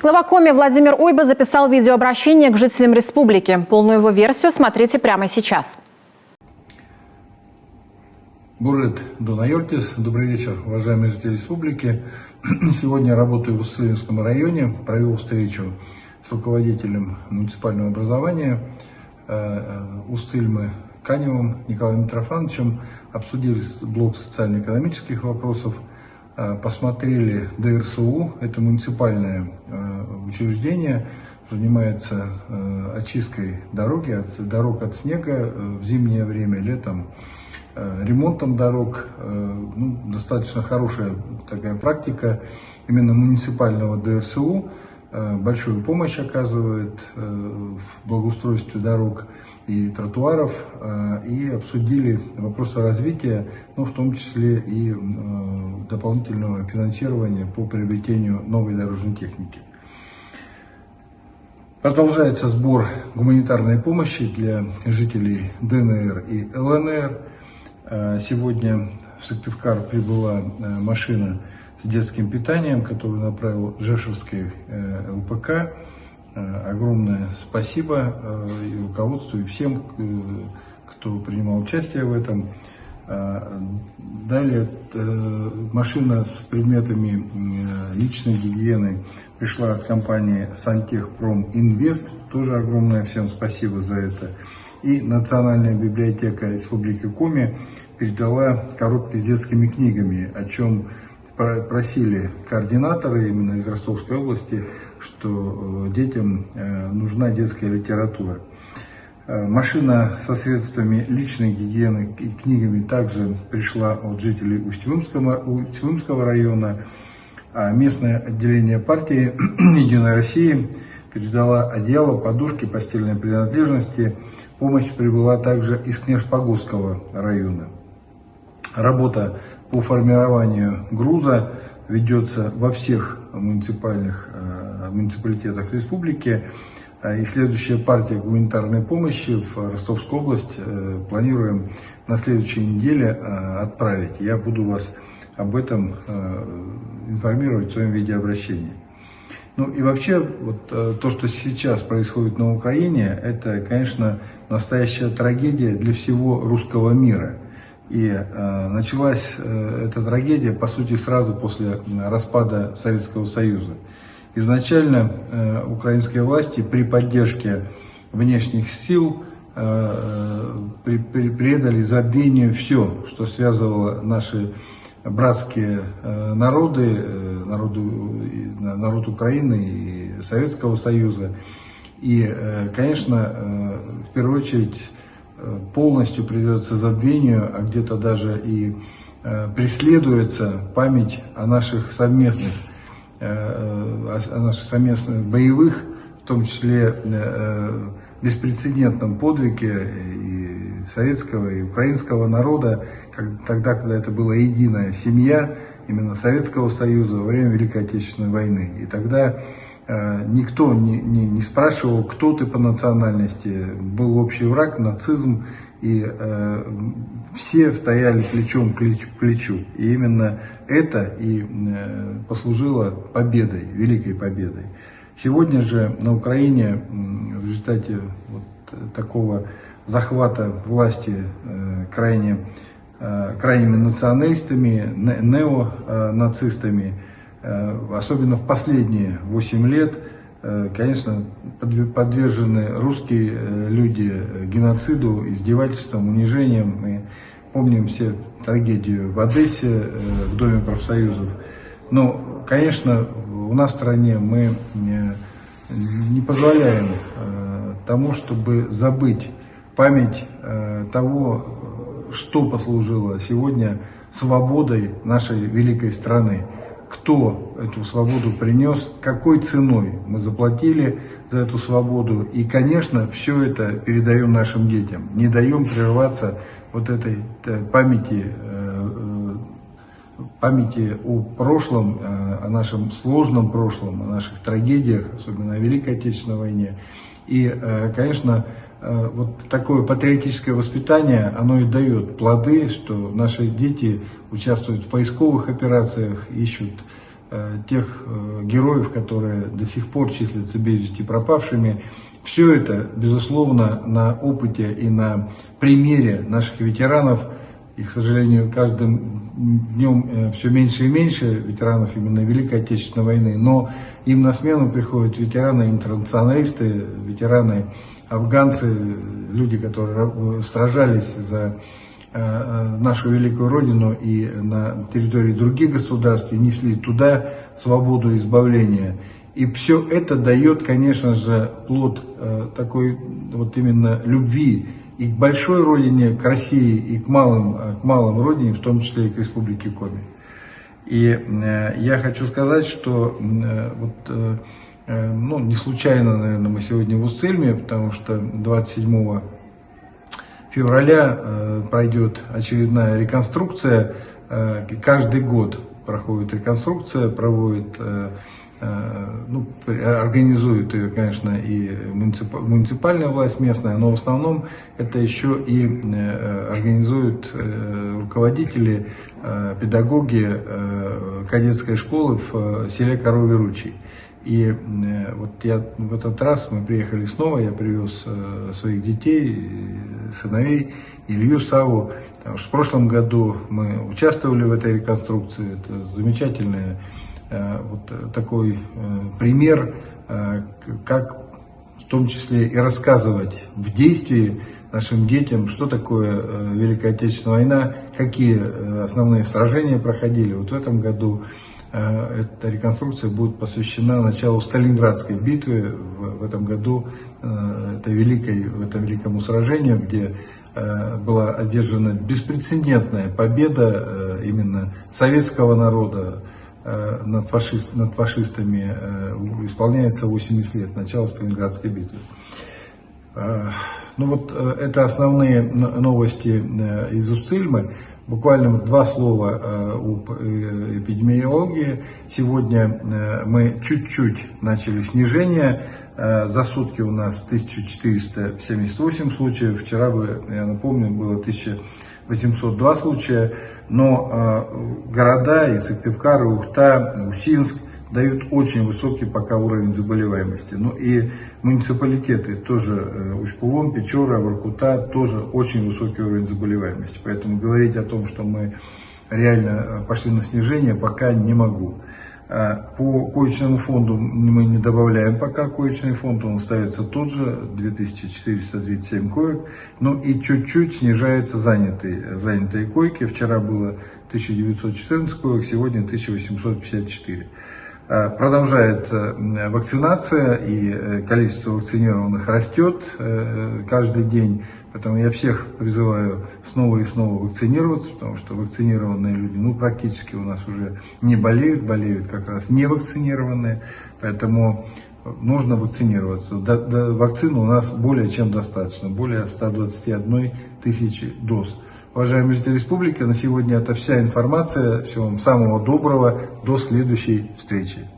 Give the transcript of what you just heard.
Глава Коми Владимир Уйба записал видеообращение к жителям республики. Полную его версию смотрите прямо сейчас. Бурет Дунайортис. Добрый вечер, уважаемые жители республики. Сегодня я работаю в Устильмском районе. Провел встречу с руководителем муниципального образования Устильмы Каневым Николаем Митрофановичем. Обсудили блок социально-экономических вопросов. Посмотрели ДРСУ, это муниципальное учреждение, занимается очисткой дорог от снега в зимнее время, летом ремонтом дорог. Достаточно хорошая такая практика именно муниципального ДРСУ, большую помощь оказывает в благоустройстве дорог и тротуаров, и обсудили вопросы развития, в том числе и дополнительного финансирования по приобретению новой дорожной техники. Продолжается сбор гуманитарной помощи для жителей ДНР и ЛНР. Сегодня в Сыктывкар прибыла машина с детским питанием, которую направил Жешевский ЛПК. Огромное спасибо и руководству, и всем, кто принимал участие в этом. Далее машина с предметами личной гигиены пришла от компании Сантехпром-Инвест. Тоже огромное всем спасибо за это. И Национальная библиотека Республики Коми передала коробки с детскими книгами, о чем просили координаторы именно из Ростовской области, что детям нужна детская литература. Машина со средствами личной гигиены и книгами также пришла от жителей Усть-Илимского района, а местное отделение партии «Единой России» передала одеяло, подушки, постельные принадлежности. Помощь прибыла также из Кнежпогосского района. Работа по формированию груза ведется во всех муниципалитетах республики. И следующая партия гуманитарной помощи в Ростовскую область планируем на следующей неделе отправить. Я буду вас об этом информировать в своем видеообращении. И вообще, то, что сейчас происходит на Украине, это, конечно, настоящая трагедия для всего русского мира. И началась эта трагедия, по сути, сразу после распада Советского Союза. Изначально украинские власти при поддержке внешних сил предали забвению все, что связывало наши братские народы, народ Украины и Советского Союза. И, конечно, в первую очередь полностью придется забвению, а где-то даже и преследуется память о наших совместных боевых, в том числе беспрецедентном подвиге и советского, и украинского народа, тогда, когда это была единая семья, именно Советского Союза во время Великой Отечественной войны. И тогда никто не спрашивал, кто ты по национальности, был общий враг, нацизм, и все стояли плечом к плечу. И именно это и послужило победой, великой победой. Сегодня же на Украине в результате такого захвата власти крайними националистами, неонацистами, особенно в последние 8 лет, конечно, подвержены русские люди геноциду, издевательствам, унижениям. Мы помним все трагедию в Одессе, в Доме профсоюзов. Но, конечно, у нас в стране мы не позволяем тому, чтобы забыть память того, что послужило сегодня свободой нашей великой страны. Кто эту свободу принес, какой ценой мы заплатили за эту свободу. И, конечно, все это передаем нашим детям. Не даем прерваться этой памяти о прошлом, о нашем сложном прошлом, о наших трагедиях, особенно о Великой Отечественной войне. И, конечно, такое патриотическое воспитание, оно и дает плоды, что наши дети участвуют в поисковых операциях, ищут тех героев, которые до сих пор числятся без вести пропавшими. Все это, безусловно, на опыте и на примере наших ветеранов. И, к сожалению, каждым днем все меньше и меньше ветеранов именно Великой Отечественной войны. Но им на смену приходят ветераны, интернационалисты, ветераны, афганцы, люди, которые сражались за нашу великую Родину и на территории других государств, и несли туда свободу и избавление. И все это дает, конечно же, плод такой вот именно любви и к большой родине, к России, и к малым родине, в том числе и к Республике Коми. И я хочу сказать, что не случайно, наверное, мы сегодня в Уцельме, потому что 27 февраля пройдет очередная реконструкция. Каждый год проходит реконструкция, организует ее, конечно, и муниципальная власть местная, но в основном это еще и организуют руководители, педагоги кадетской школы в селе Коровий Ручей. И вот в этот раз мы приехали снова, я привез своих детей, сыновей, Илью, Саву. Потому что в прошлом году мы участвовали в этой реконструкции. Это замечательный такой пример, как в том числе и рассказывать в действии нашим детям, что такое Великая Отечественная война, какие основные сражения проходили. Вот в этом году эта реконструкция будет посвящена началу Сталинградской битвы. В этом году этом великому сражению, где была одержана беспрецедентная победа именно советского народа над фашистами, исполняется 80 лет начала Сталинградской битвы. Это основные новости из Уцельмы. Буквально два слова об эпидемиологии. Сегодня мы чуть-чуть начали снижение. За сутки у нас 1478 случаев. Вчера, я напомню, было 1802 случая. Но города, и Сыктывкар, и Ухта, Усинск дают очень высокий пока уровень заболеваемости. Ну и муниципалитеты тоже, Усть-Кулом, Печора, Воркута, тоже очень высокий уровень заболеваемости. Поэтому говорить о том, что мы реально пошли на снижение, пока не могу. По коечному фонду мы не добавляем пока коечный фонд, он остается тот же, 2437 коек. Ну и чуть-чуть снижаются занятые койки. Вчера было 1914 коек, сегодня 1854. Продолжается вакцинация, и количество вакцинированных растет каждый день. Поэтому я всех призываю снова и снова вакцинироваться, потому что вакцинированные люди, практически у нас уже не болеют как раз невакцинированные. Поэтому нужно вакцинироваться. Вакцины у нас более чем достаточно, более 121 тысячи доз. Уважаемые жители республики, на сегодня это вся информация. Всего вам самого доброго. До следующей встречи.